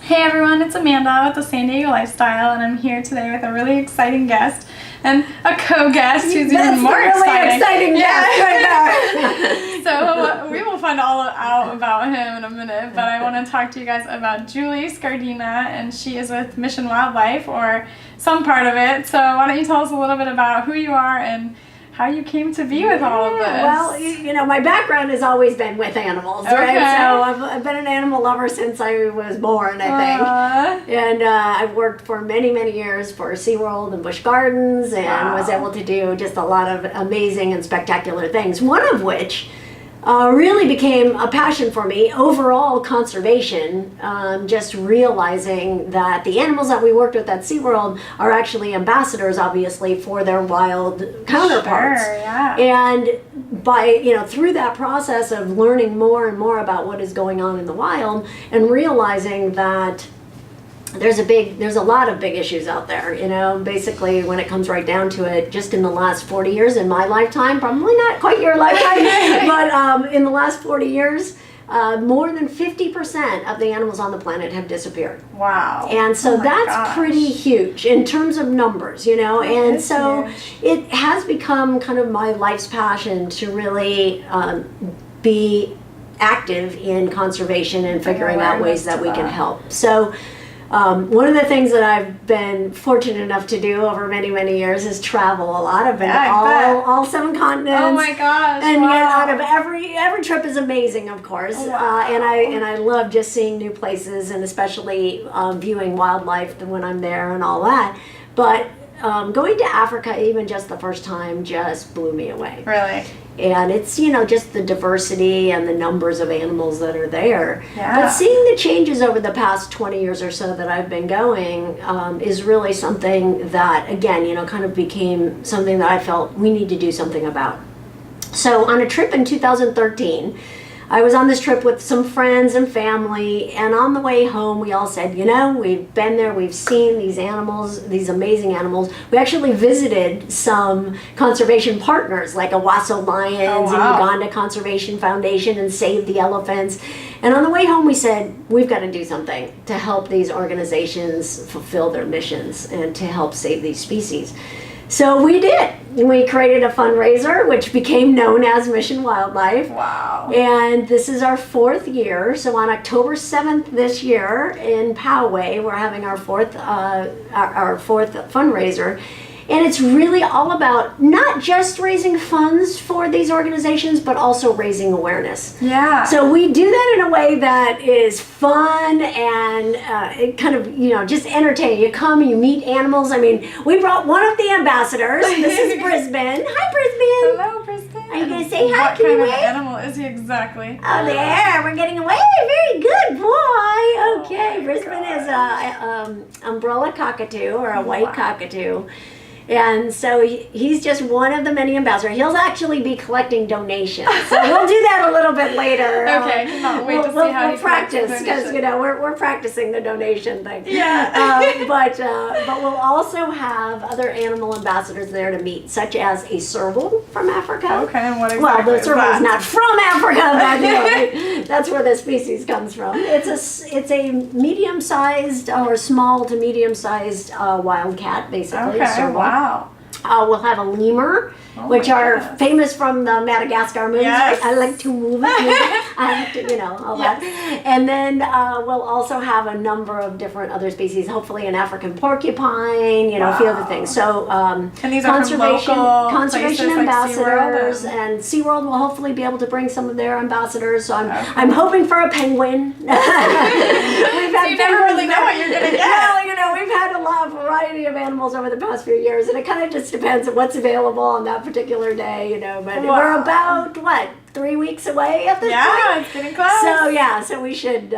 Hey everyone, it's Amanda with the San Diego Lifestyle, and I'm here today with a really exciting guest and a co-guest who's even more exciting guest right there. So we will find all out about him in a minute, but I want to talk to you guys about Julie Scardina, and she is with Mission Wildlife, or some part of it. So why don't you tell us a little bit about who you are and how you came to be with all of this? Well, you know, my background has always been with animals, right? So I've been an animal lover since I was born, I think. And I've worked for many, many years for SeaWorld and Busch Gardens, and was able to do just a lot of amazing and spectacular things, one of which really became a passion for me, overall conservation, just realizing that the animals that we worked with at SeaWorld are actually ambassadors, obviously, for their wild counterparts. Sure, yeah. And by, through that process of learning more and more about what is going on in the wild and realizing that there's a lot of big issues out there, basically when it comes right down to it, just in the last 40 years in my lifetime, probably not quite your lifetime, but in the last 40 years, more than 50% of the animals on the planet have disappeared. Wow. And so that's pretty huge in terms of numbers, and so huge. It has become kind of my life's passion to really be active in conservation and figuring out ways that we can help. So one of the things that I've been fortunate enough to do over many, many years is travel a lot. I've been to all 7 continents. Oh my gosh! And yet, out of every trip is amazing, of course. Wow. And I love just seeing new places, and especially viewing wildlife when I'm there and all that. But going to Africa, even just the first time, just blew me away. Really? And it's, just the diversity and the numbers of animals that are there. Yeah. But seeing the changes over the past 20 years or so that I've been going is really something that, again, kind of became something that I felt we need to do something about. So on a trip in 2013, I was on this trip with some friends and family, and on the way home we all said, we've been there, we've seen these animals, these amazing animals. We actually visited some conservation partners like Owasso Lions and Uganda Conservation Foundation and Save the Elephants. And on the way home we said, we've got to do something to help these organizations fulfill their missions and to help save these species. So we did. We created a fundraiser, which became known as Mission Wildlife. Wow. And this is our 4th year. So on October 7th this year in Poway, we're having our fourth fundraiser. And it's really all about not just raising funds for these organizations, but also raising awareness. Yeah. So we do that in a way that is fun and it kind of, just entertaining. You come, you meet animals. I mean, we brought one of the ambassadors. This is Brisbane. Hi, Brisbane. Hello, Brisbane. Are you going to say hi? What Can kind you of wave? animal is he exactly? Oh, there. We're getting away. Very good boy. Okay. Brisbane is a umbrella cockatoo or a white cockatoo. And so he's just one of the many ambassadors. He'll actually be collecting donations. So we'll do that a little bit later. Okay, cannot wait to see how we'll practice because we're practicing the donation thing. Yeah. But we'll also have other animal ambassadors there to meet, such as a serval from Africa. Okay, and what exactly? Well, the is serval that? is not from Africa, but that's where the species comes from. It's a medium-sized or small to medium-sized wildcat, basically. Okay. Serval. Wow. We'll have a lemur, which are famous from the Madagascar movies. Yes. I like to move it. I like to, all that. And then we'll also have a number of different other species, hopefully an African porcupine, a few other things. So and these are conservation ambassadors, like and SeaWorld will hopefully be able to bring some of their ambassadors. So I'm hoping for a penguin. You never really know what you're going to get. Well, we've had a variety of animals over the past few years, and it kind of just depends on what's available on that particular day, but we're about 3 weeks away at this point. Yeah, it's getting close. So we should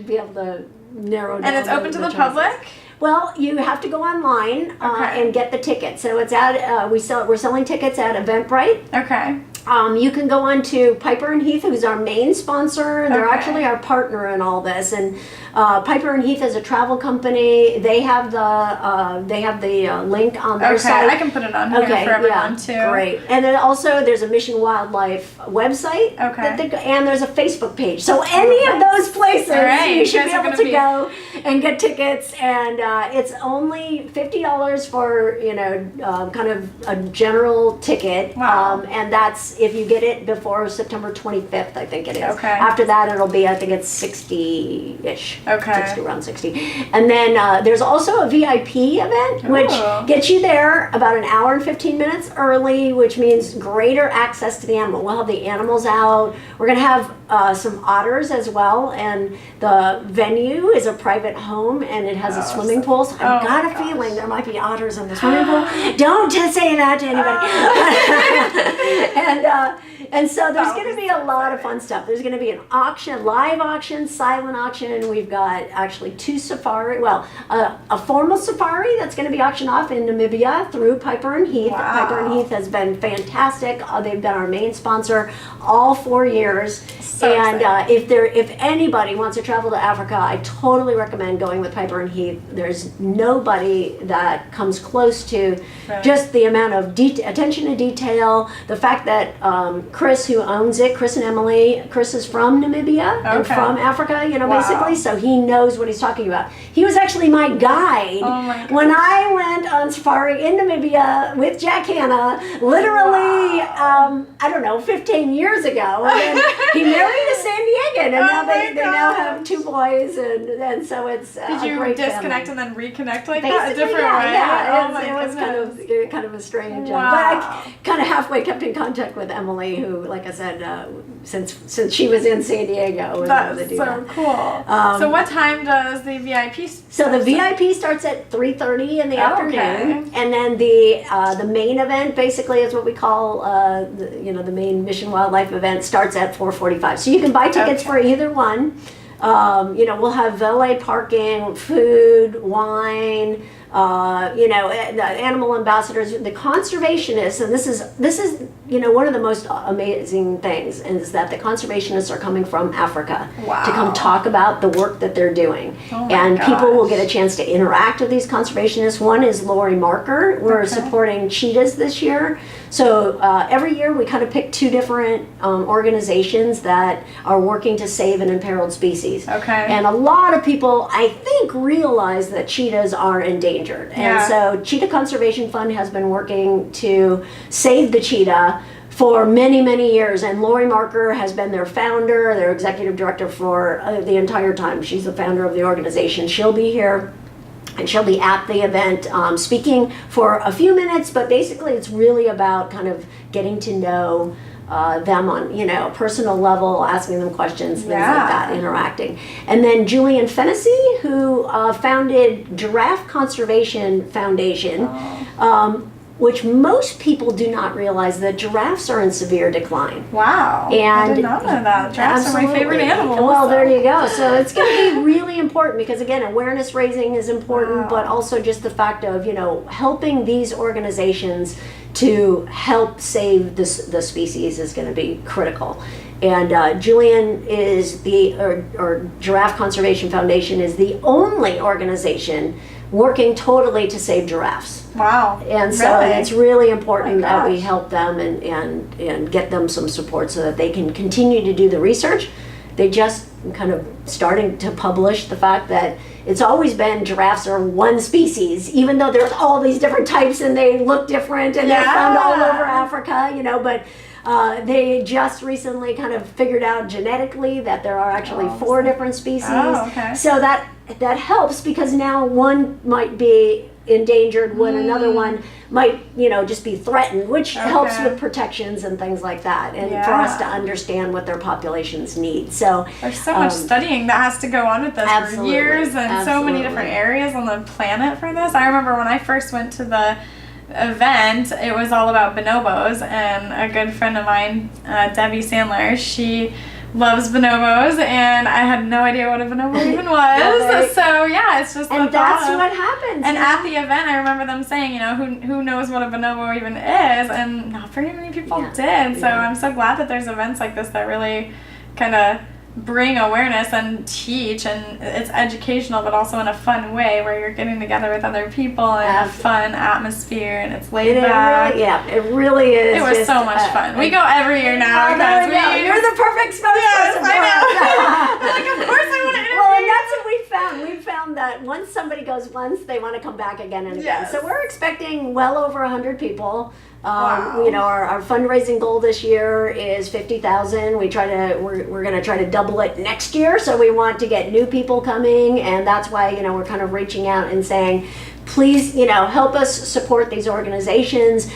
be able to narrow down. And it's open to the public? Well, you have to go online and get the ticket. So it's at we're selling tickets at Eventbrite. Okay. You can go on to Piper and Heath, who's our main sponsor, and they're Okay. actually our partner in all this. And Piper and Heath is a travel company. They have the link on their Okay, site. I can put it on here for everyone too. Great. And then also there's a Mission Wildlife website. Okay. And there's a Facebook page. So any of those places, All right, you should you be guys are able gonna to go and get tickets. And it's only $50 for, kind of a general ticket. Wow. And that's if you get it before September 25th, I think it is. Okay. After that, it'll be, I think it's 60-ish. Okay. 60, around 60. And then there's also a VIP event, which Ooh. gets you there about an hour and 15 minutes early, which means greater access to the animal. We'll have the animals out. We're going to have some otters as well. And the venue is a private home, and it has a swimming pool. So I've Oh got my a gosh. feeling there might be otters in the swimming pool. Don't just say that to anybody. And so there's That going to would be be a so lot of exciting. fun stuff. There's going to be an auction, live auction, silent auction. We've got actually 2 safari, a formal safari that's going to be auctioned off in Namibia through Piper and Heath. Wow. Piper and Heath has been fantastic. They've been our main sponsor all 4 years. So And exciting. if anybody wants to travel to Africa, I totally recommend going with Piper and Heath. There's nobody that comes close to Right. just the amount of attention to detail. The fact that Chris, who owns it, Chris and Emily, Chris is from Namibia and Okay. from Africa, Wow. basically, so he knows what he's talking about. He was actually my guide Oh my gosh. when I went on safari in Namibia with Jack Hanna, literally, Wow. I don't know, 15 years ago. And then he married a San Diegan, and Oh now my they now gosh. have 2 boys, and so it's Did a you great disconnect family. and then reconnect like that? A Basically, different yeah, way? yeah. Oh It my was goodness. kind of a strange. Wow. But I kind of halfway kept in contact with Emily, who, like I said, since she was in San Diego, was able to That's do so that. cool. So what time does the VIP So the VIP starts at 3:30 in the afternoon, Okay. and then the main event basically is what we call the main Mission Wildlife event starts at 4:45. So you can buy tickets for either one. We'll have valet parking, food, wine. The animal ambassadors, the conservationists, and this is one of the most amazing things is that the conservationists are coming from Africa Wow. to come talk about the work that they're doing. Oh my And people will gosh. get a chance to interact with these conservationists. One is Lori Marker. We're Okay. supporting cheetahs this year. So every year we kind of pick 2 different organizations that are working to save an imperiled species. Okay. And a lot of people, I think, realize that cheetahs are endangered. Yeah. And so Cheetah Conservation Fund has been working to save the cheetah for many, many years. And Lori Marker has been their founder, their executive director for the entire time. She's the founder of the organization. She'll be here. And she'll be at the event speaking for a few minutes, but basically it's really about kind of getting to know them on, a personal level, asking them questions, things Yeah. like that, interacting. And then Julian Fennessy, who founded Giraffe Conservation Foundation, which most people do not realize that giraffes are in severe decline. Wow. I And did not know that. Giraffes are my favorite Absolutely. animal. Well, so. there you go. So it's going to be really important because, again, awareness raising is important, Wow. but also just the fact of, helping these organizations to help save the species is going to be critical. And Julian is or Giraffe Conservation Foundation is the only organization working totally to save giraffes. Wow. And so Really? it's really important Oh my that we gosh. help them and get them some support so that they can continue to do the research. They just kind of starting to publish the fact that it's always been giraffes are one species, even though there's all these different types and they look different and they're found all Yeah. over Africa, but they just recently kind of figured out genetically that there are actually 4 different species. Oh, okay. So that helps because now one might be endangered when another one might, just be threatened, which helps Okay. with protections and things like that, and for us to Yeah. understand what their populations need. So There's so much studying that has to go on with this for absolutely, years and so many absolutely. different areas on the planet for this. I remember when I first went to the event, it was all about bonobos, and a good friend of mine, Debbie Sandler, she loves bonobos, and I had no idea what a bonobo even was. So yeah, it's just and the that's thought of, what happens. And at the event, I remember them saying, who knows what a bonobo even is, and not very many people did. So I'm so glad that there's events like this that really kind of bring awareness and teach, and it's educational, but also in a fun way where you're getting together with other people and a fun atmosphere, and it's laid back. It really is. It was so much fun. We go every year now. You're the perfect spokesperson. Yes, I know. Like, of course I want to interview. Well, and that's what we found. We found that once somebody goes once, they want to come back again and again. Yes. So we're expecting well over 100 people. Wow. Our fundraising goal this year is 50,000. We're going to try to double it next year. So we want to get new people coming, and that's why we're kind of reaching out and saying, please, help us support these organizations.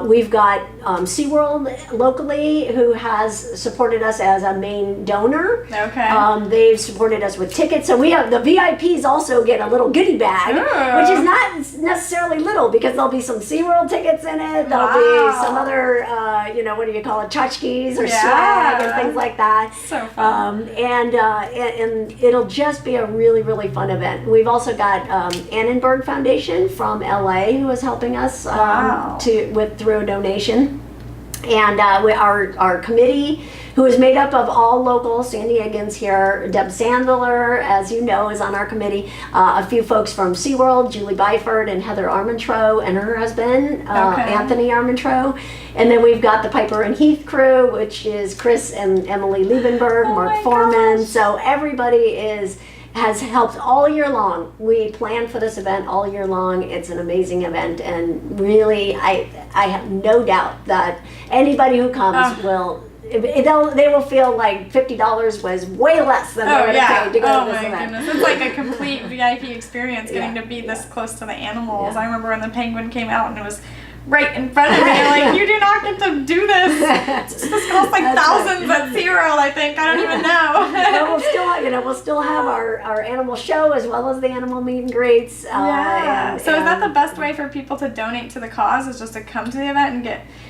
We've got SeaWorld locally who has supported us as a main donor. Okay. They've supported us with tickets. So we have the VIPs also get a little goodie bag, which is not necessarily little because there'll be some SeaWorld tickets in it. There'll be some other, what do you call it, tchotchkes or swag and things like that. So fun. And it'll just be a really, really fun event. We've also got Annenberg Foundation from LA who is helping us through a donation, and our committee, who is made up of all local San Diegans here. Deb Sandler, as you know, is on our committee. A few folks from SeaWorld, Julie Byford and Heather Armentrout and her husband, Anthony Armentrout. And then we've got the Piper and Heath crew, which is Chris and Emily Liebenberg, Mark Foreman. Gosh. So everybody has helped all year long. We plan for this event all year long. It's an amazing event, and really, I have no doubt that anybody who comes they will feel like $50 was way less than they would have paid to go to this event. Goodness. It's like a complete VIP experience getting to be this close to the animals. I remember when the penguin came out and it was right in front of me. Like, you do not get to do this. This costs like thousands at SeaWorld, I think. I don't even know. But we'll still have our animal show as well as the animal meet and greets. So is that the best way for people to donate to the cause, is just to come to the event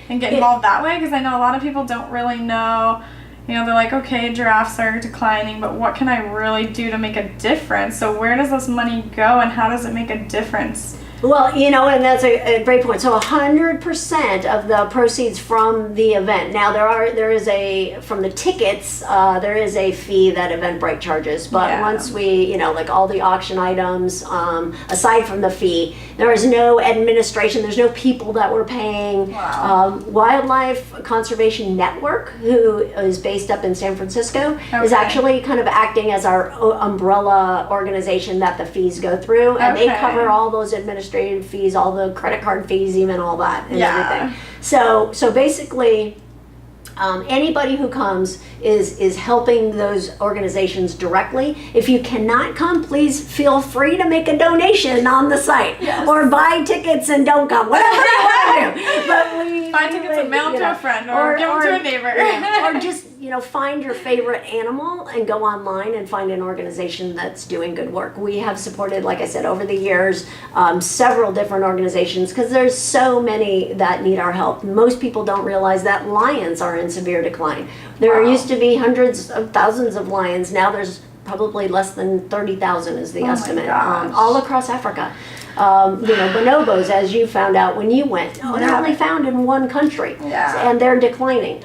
and get involved that way? Because I know a lot of people don't really know. They're like, okay, giraffes are declining, but what can I really do to make a difference? So where does this money go, and how does it make a difference? Well, and that's a great point. So 100% of the proceeds from the event. Now there is from the tickets, there is a fee that Eventbrite charges. But once we, like all the auction items, aside from the fee, there is no administration. There's no people that we're paying. Wow. Wildlife Conservation Network, who is based up in San Francisco, is actually kind of acting as our umbrella organization that the fees go through, and they cover all those administrative fees, all the credit card fees, even all that and everything. So basically, anybody who comes is helping those organizations directly. If you cannot come, please feel free to make a donation on the site or buy tickets and don't come. Whatever you want to do. But buy tickets and mail them to a friend or give them to a neighbor. Or just find your favorite animal and go online and find an organization that's doing good work. We have supported, like I said, over the years, several different organizations, because there's so many that need our help. Most people don't realize that lions are in severe decline. There used to be hundreds of thousands of lions. Now there's probably less than 30,000 is the estimate, all across Africa. Bonobos, as you found out when you went, they're only found in one country, and they're declining.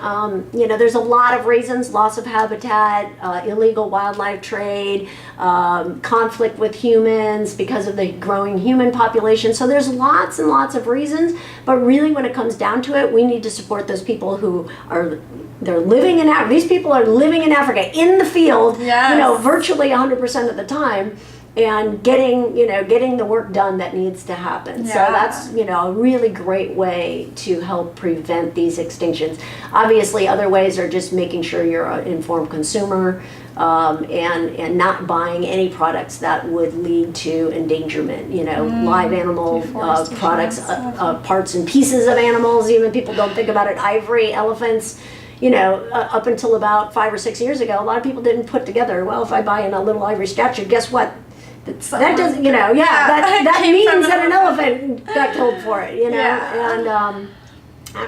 There's a lot of reasons: loss of habitat, illegal wildlife trade, conflict with humans because of the growing human population. So there's lots and lots of reasons, but really when it comes down to it, we need to support those people who they're living in Africa. These people are living in Africa in the field, virtually 100% of the time, and getting the work done that needs to happen. So that's a really great way to help prevent these extinctions. Obviously, other ways are just making sure you're an informed consumer, and not buying any products that would lead to endangerment. Live animal products, parts and pieces of animals. Even people don't think about it. Ivory, elephants. Up until about 5 or 6 years ago, a lot of people didn't put together, well, if I buy a little ivory statue, guess what? That doesn't, that means that an elephant got killed for it,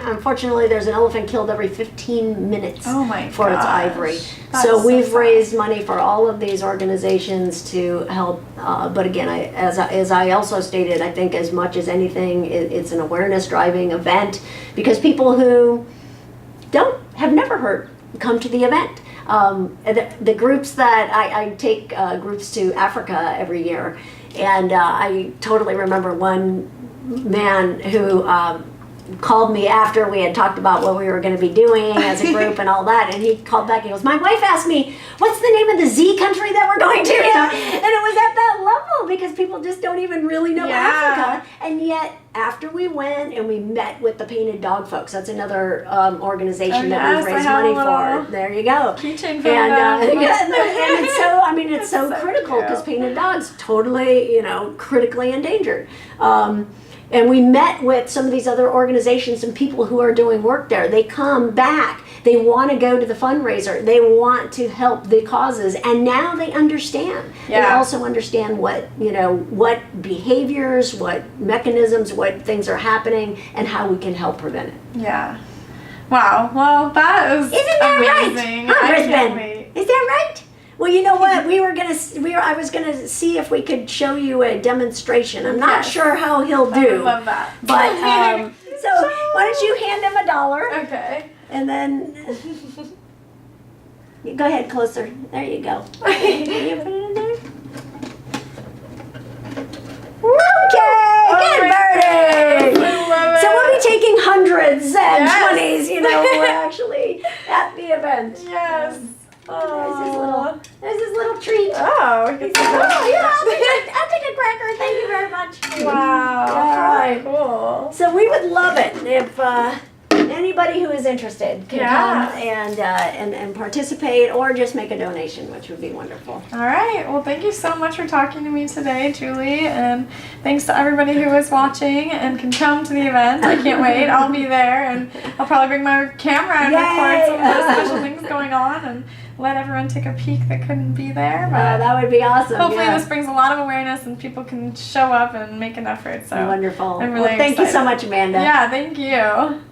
unfortunately, there's an elephant killed every 15 minutes Oh my for its gosh. ivory. That's So we've sad. raised money for all of these organizations to help. But again, as I also stated, I think as much as anything, it's an awareness driving event because people who have never heard come to the event. The groups that I take groups to Africa every year, and I totally remember one man who called me after we had talked about what we were going to be doing as a group and all that, and he called back and he goes, "My wife asked me, what's the name of the Z country that we're going to?" You know? And it was at that level because people just don't even really know Africa. And yet, after we went and we met with the Painted Dog folks, that's another organization that we've raised money for. There you go. Keychain for And, them. and it's so, I mean, it's so so critical because cute. painted dogs totally, critically endangered. And we met with some of these other organizations and people who are doing work there. They come back. They want to go to the fundraiser. They want to help the causes. And now they understand. Yeah. They also understand what behaviors, what mechanisms, what things are happening, and how we can help prevent it. Yeah. Wow. Well, that is Isn't that amazing. right? Huh, I can't Brisbane? wait. Is that right? Well, you know what? I was gonna see if we could show you a demonstration. I'm not Yes. sure how he'll I do. would love that. But so why don't you hand him $1 Okay. and then go ahead closer. There you go. You put it in there. Okay, good birdie. I love it. So we'll be taking hundreds and Yes. 20s. We're actually at the event. Yes. There's his little treat. Oh, He said, "Oh yeah, I'll take a cracker. Thank you very much." wow. All right. Cool. So we would love it if anybody who is interested can Yeah. come and participate or just make a donation, which would be wonderful. All right. Well, thank you so much for talking to me today, Julie. And thanks to everybody who is watching and can come to the event. I can't wait. I'll be there and I'll probably bring my camera and record some of the special things going on and let everyone take a peek that couldn't be there. But That would be awesome. hopefully yeah. this brings a lot of awareness and people can show up and make an effort. So Wonderful. I'm really Thank you so excited. much, Amanda. Yeah, thank you.